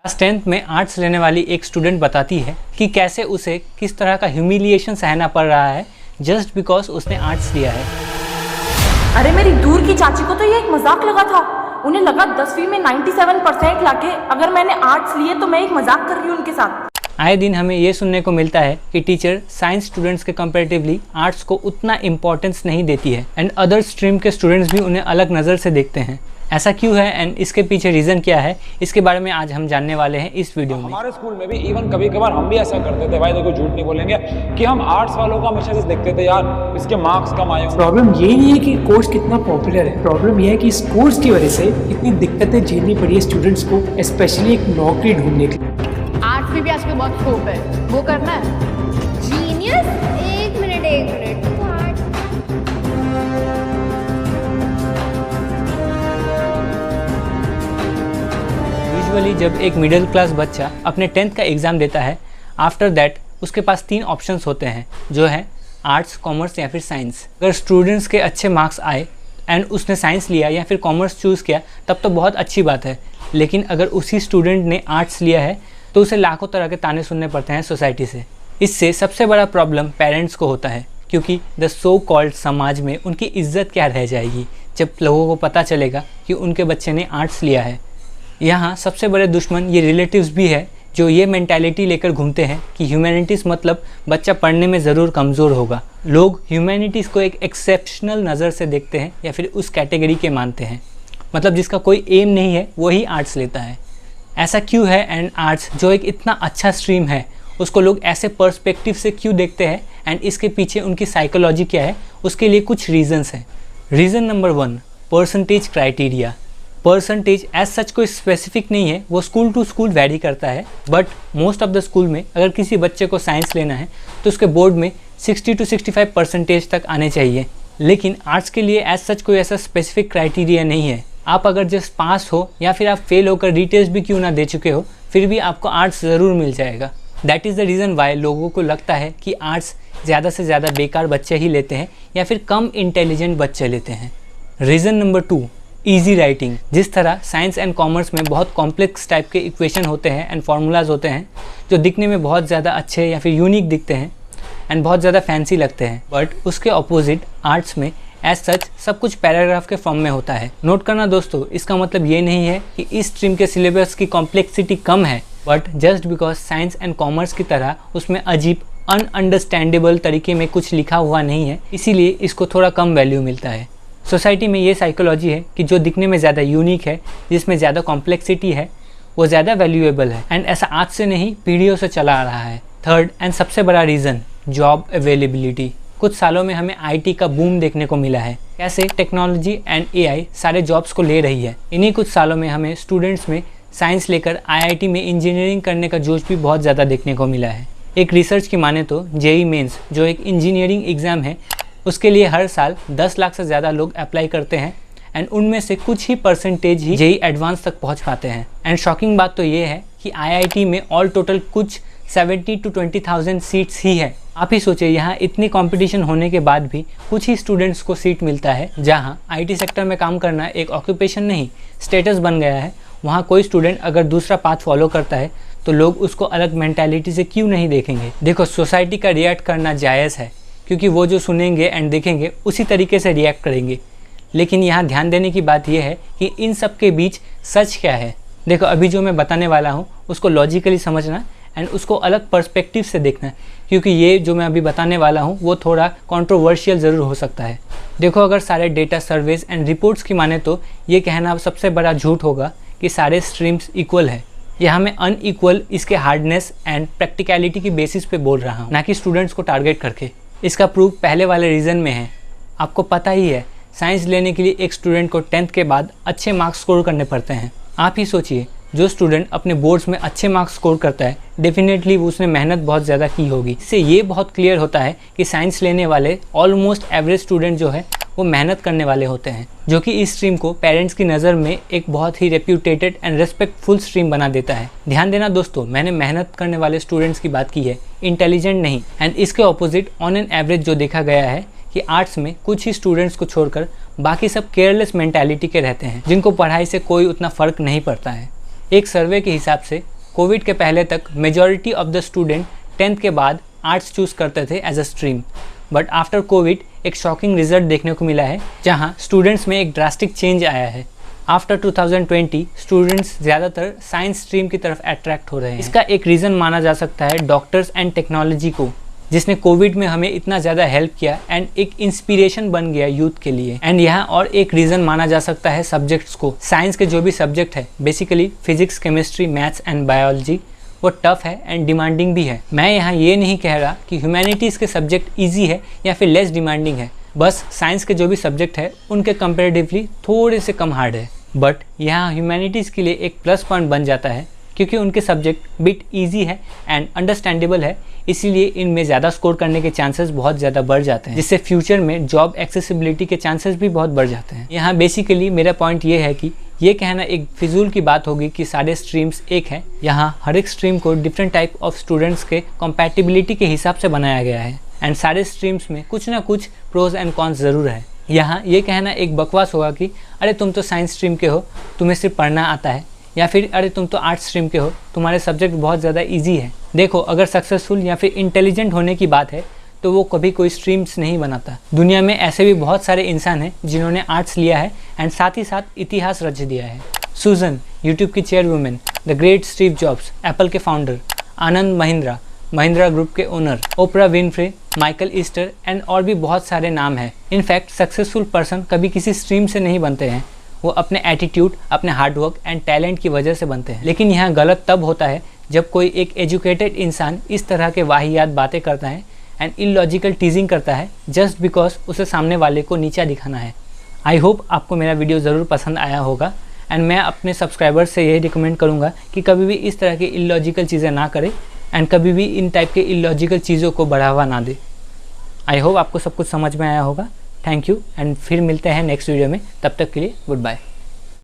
Class 10th में arts लेने वाली एक स्टूडेंट बताती है कि कैसे उसे किस तरह का ह्यूमिलिएशन सहना पड़ रहा है जस्ट बिकॉज उसने आर्ट्स लिया है। अरे मेरी दूर की चाची को तो ये एक मजाक लगा था। उन्हें लगा 10वीं में 97% लाके अगर मैंने आर्ट्स लिए तो मैं एक मजाक कर रही हूँ उनके साथ। आए दिन हमें ये सुनने को मिलता है कि टीचर साइंस स्टूडेंट्स के कंपैरेटिवली आर्ट्स को उतना इम्पोर्टेंस नहीं देती है एंड अदर स्ट्रीम के स्टूडेंट्स भी उन्हें अलग नज़र से देखते हैं। ऐसा क्यों है एंड इसके पीछे रीज़न क्या है, इसके बारे में आज हम जानने वाले हैं इस वीडियो में। हमारे स्कूल में भी इवन कभी कभार हम भी ऐसा करते थे, भाई देखो झूठ नहीं बोलेंगे, कि हम आर्ट्स वालों को हमेशा से देखते थे यार इसके मार्क्स कम आए। प्रॉब्लम ये नहीं है कि कोर्स कितना पॉपुलर है, प्रॉब्लम यह है कि इस कोर्स की वजह से इतनी दिक्कतें झेलनी पड़ी है स्टूडेंट्स को, स्पेशली एक नौकरी ढूंढने के लिए। आर्ट्स में भी आज के बहुत स्कोप है, वो करना है। जीनियस। एक मिनट यूजुअली जब एक मिडिल क्लास बच्चा अपने 10th का एग्ज़ाम देता है, आफ्टर दैट उसके पास 3 ऑप्शंस होते हैं जो है आर्ट्स, कॉमर्स या फिर साइंस। अगर स्टूडेंट्स के अच्छे मार्क्स आए एंड उसने साइंस लिया या फिर कॉमर्स चूज़ किया तब तो बहुत अच्छी बात है, लेकिन अगर उसी स्टूडेंट ने आर्ट्स लिया है तो उसे लाखों तरह के ताने सुनने पड़ते हैं सोसाइटी से। इससे सबसे बड़ा प्रॉब्लम पेरेंट्स को होता है, क्योंकि द सो कॉल्ड समाज में उनकी इज्जत क्या रह जाएगी जब लोगों को पता चलेगा कि उनके बच्चे ने आर्ट्स लिया है। यहाँ सबसे बड़े दुश्मन ये रिलेटिव्स भी है जो ये मेंटालिटी लेकर घूमते हैं कि ह्यूमैनिटीज़ मतलब बच्चा पढ़ने में ज़रूर कमज़ोर होगा। लोग ह्यूमैनिटीज़ को एक एक्सेप्शनल नज़र से देखते हैं या फिर उस कैटेगरी के मानते हैं, मतलब जिसका कोई एम नहीं है वही आर्ट्स लेता है। ऐसा क्यों है एंड आर्ट्स जो एक इतना अच्छा स्ट्रीम है उसको लोग ऐसे पर्सपेक्टिव से क्यों देखते हैं एंड इसके पीछे उनकी साइकोलॉजी क्या है, उसके लिए कुछ रीज़न्स हैं। Reason number 1, percentage criteria. Percentage as such कोई स्पेसिफिक नहीं है, वो स्कूल टू स्कूल वैरी करता है, but most of the school में अगर किसी बच्चे को साइंस लेना है तो उसके बोर्ड में 60 to 65% तक आने चाहिए। लेकिन आर्ट्स के लिए एज सच कोई ऐसा स्पेसिफिक क्राइटेरिया नहीं है। आप अगर जस्ट पास हो या फिर आप फेल होकर डिटेल्स भी क्यों ना दे चुके हो फिर भी आपको आर्ट्स ज़रूर मिल जाएगा। That is the reason why लोगों को लगता है कि आर्ट्स ज़्यादा से ज़्यादा बेकार बच्चे ही लेते हैं या फिर कम इंटेलिजेंट बच्चे लेते हैं। Reason number 2, easy writing. जिस तरह साइंस एंड कॉमर्स में बहुत कॉम्प्लेक्स टाइप के इक्वेशन होते हैं एंड फार्मूलाज होते हैं जो दिखने में बहुत ज़्यादा अच्छे या फिर यूनिक दिखते हैं एंड बहुत ज़्यादा फैंसी लगते हैं, बट उसके ऑपोजिट आर्ट्स में एज सच सब कुछ पैराग्राफ के फॉर्म में होता है। नोट करना दोस्तों, इसका मतलब ये नहीं है कि इस स्ट्रीम के सिलेबस की कॉम्प्लेक्सिटी कम है, but just because science and commerce की तरह उसमें अजीब अनअंडरस्टैंडेबल तरीके में कुछ लिखा हुआ नहीं है, इसीलिए इसको थोड़ा कम वैल्यू मिलता है। सोसाइटी में ये साइकोलॉजी है कि जो दिखने में ज़्यादा यूनिक है, जिसमें ज़्यादा कॉम्प्लेक्सिटी है, वो ज़्यादा वैल्यूएबल है एंड ऐसा आज से नहीं पीढ़ियों से चला आ रहा है। थर्ड एंड सबसे बड़ा रीज़न, जॉब अवेलेबिलिटी। कुछ सालों में हमें आईटी का बूम देखने को मिला है, कैसे टेक्नोलॉजी एंड एआई सारे जॉब्स को ले रही है। इन्हीं कुछ सालों में हमें स्टूडेंट्स में साइंस लेकर आईआईटी में इंजीनियरिंग करने का जोश भी बहुत ज़्यादा देखने को मिला है। एक रिसर्च की माने तो जेईई मेंस जो एक इंजीनियरिंग एग्ज़ाम है उसके लिए हर साल 10 लाख से ज़्यादा लोग अप्लाई करते हैं एंड उनमें से कुछ ही परसेंटेज ही जेईई एडवांस तक पहुंच पाते हैं। एंड शॉकिंग बात तो ये है कि आईआईटी में ऑल टोटल कुछ 70 to 20,000 सीट्स ही है। आप ही सोचिए, यहाँ इतनी कंपटीशन होने के बाद भी कुछ ही स्टूडेंट्स को सीट मिलता है। जहाँ आईटी सेक्टर में काम करना एक ऑक्यूपेशन नहीं स्टेटस बन गया है, वहाँ कोई स्टूडेंट अगर दूसरा पाथ फॉलो करता है तो लोग उसको अलग मेंटालिटी से क्यों नहीं देखेंगे। देखो, सोसाइटी का रिएक्ट करना जायज़ है क्योंकि वो जो सुनेंगे एंड देखेंगे उसी तरीके से रिएक्ट करेंगे, लेकिन यहाँ ध्यान देने की बात यह है कि इन सब के बीच सच क्या है। देखो, अभी जो मैं बताने वाला हूँ उसको लॉजिकली समझना एंड उसको अलग पर्सपेक्टिव से देखना, क्योंकि ये जो मैं अभी बताने वाला हूँ वो थोड़ा कंट्रोवर्शियल ज़रूर हो सकता है। देखो, अगर सारे डेटा सर्वेज एंड रिपोर्ट्स की माने तो ये कहना सबसे बड़ा झूठ होगा कि सारे स्ट्रीम्स इक्वल है। यहाँ मैं अनइक्वल इसके हार्डनेस एंड प्रैक्टिकलिटी की बेसिस पे बोल रहा हूँ, ना कि स्टूडेंट्स को टारगेट करके। इसका प्रूफ पहले वाले रीज़न में है। आपको पता ही है, साइंस लेने के लिए एक स्टूडेंट को 10th के बाद अच्छे मार्क्स स्कोर करने पड़ते हैं। आप ही सोचिए, जो स्टूडेंट अपने बोर्ड्स में अच्छे मार्क्स स्कोर करता है डेफिनेटली उसने मेहनत बहुत ज़्यादा की होगी। इससे ये बहुत क्लियर होता है कि साइंस लेने वाले ऑलमोस्ट एवरेज स्टूडेंट जो है वो मेहनत करने वाले होते हैं, जो कि इस स्ट्रीम को पेरेंट्स की नज़र में एक बहुत ही रेप्यूटेटेड एंड रेस्पेक्टफुल स्ट्रीम बना देता है। ध्यान देना दोस्तों, मैंने मेहनत करने वाले स्टूडेंट्स की बात की है, इंटेलिजेंट नहीं। एंड इसके ऑपोजिट ऑन एन एवरेज जो देखा गया है कि आर्ट्स में कुछ ही स्टूडेंट्स को छोड़कर बाकी सब केयरलेस मेंटालिटी के रहते हैं, जिनको पढ़ाई से कोई उतना फ़र्क नहीं पड़ता है। एक सर्वे के हिसाब से कोविड के पहले तक majority of the student 10th के बाद आर्ट्स चूज़ करते थे as a stream, but after covid एक शॉकिंग रिजल्ट देखने को मिला है जहां स्टूडेंट्स में एक ड्रास्टिक चेंज आया है। आफ्टर 2020 स्टूडेंट्स ज़्यादातर साइंस स्ट्रीम की तरफ अट्रैक्ट हो रहे हैं। इसका एक रीज़न माना जा सकता है डॉक्टर्स एंड टेक्नोलॉजी को, जिसने कोविड में हमें इतना ज़्यादा हेल्प किया एंड एक इंस्पिरेशन बन गया यूथ के लिए। एंड यहाँ और एक रीज़न माना जा सकता है सब्जेक्ट्स को। साइंस के जो भी सब्जेक्ट है, basically physics, chemistry, maths and biology, वो टफ है एंड डिमांडिंग भी है। मैं यहाँ ये नहीं कह रहा कि ह्यूमैनिटीज़ के सब्जेक्ट ईजी है या फिर लेस डिमांडिंग है, बस साइंस के जो भी सब्जेक्ट है उनके कंपेरेटिवली थोड़े से कम हार्ड है। बट यहाँ ह्यूमैनिटीज़ के लिए एक प्लस पॉइंट बन जाता है क्योंकि उनके सब्जेक्ट बिट ईजी है एंड अंडरस्टैंडेबल है, इसीलिए इनमें ज़्यादा स्कोर करने के चांसेस बहुत ज़्यादा बढ़ जाते हैं, जिससे फ्यूचर में जॉब एक्सेसिबिलिटी के चांसेस भी बहुत बढ़ जाते हैं। यहाँ बेसिकली मेरा पॉइंट ये है कि ये कहना एक फिजूल की बात होगी कि सारे स्ट्रीम्स एक हैं। यहाँ हर एक स्ट्रीम को डिफरेंट टाइप ऑफ स्टूडेंट्स के कंपैटिबिलिटी के हिसाब से बनाया गया है एंड सारे स्ट्रीम्स में कुछ ना कुछ प्रोज एंड कॉन्स ज़रूर है। यहाँ ये कहना एक बकवास होगा कि अरे तुम तो साइंस स्ट्रीम के हो, तुम्हें सिर्फ पढ़ना आता है, या फिर अरे तुम तो आर्ट्स स्ट्रीम के हो, तुम्हारे सब्जेक्ट बहुत ज़्यादा ईजी है। देखो, अगर सक्सेसफुल या फिर इंटेलिजेंट होने की बात है तो वो कभी कोई स्ट्रीम्स नहीं बनाता। दुनिया में ऐसे भी बहुत सारे इंसान हैं जिन्होंने आर्ट्स लिया है एंड साथ ही साथ इतिहास रच दिया है। सुजन, यूट्यूब की chairwoman, the great Steve Jobs, Apple के फाउंडर, आनंद महिंद्रा, महिंद्रा ग्रुप के owner, Oprah Winfrey, Michael Easter and और भी बहुत सारे नाम हैं। इनफैक्ट सक्सेसफुल पर्सन कभी किसी स्ट्रीम से नहीं बनते हैं, वो अपने एटीट्यूड, अपने हार्डवर्क एंड टैलेंट की वजह से बनते हैं। लेकिन यहाँ गलत तब होता है जब कोई एक एजुकेटेड इंसान इस तरह के वाहियात बातें करता है एंड इलॉजिकल टीजिंग करता है जस्ट बिकॉज उसे सामने वाले को नीचा दिखाना है। आई होप आपको मेरा वीडियो ज़रूर पसंद आया होगा एंड मैं अपने सब्सक्राइबर्स से यही रिकमेंड करूँगा कि कभी भी इस तरह की इलॉजिकल चीज़ें ना करें एंड कभी भी इन टाइप के इलॉजिकल चीज़ों को बढ़ावा ना दे। आई होप आपको सब कुछ समझ में आया होगा। थैंक यू एंड फिर मिलते हैं नेक्स्ट वीडियो में। तब तक के लिए गुड बाय।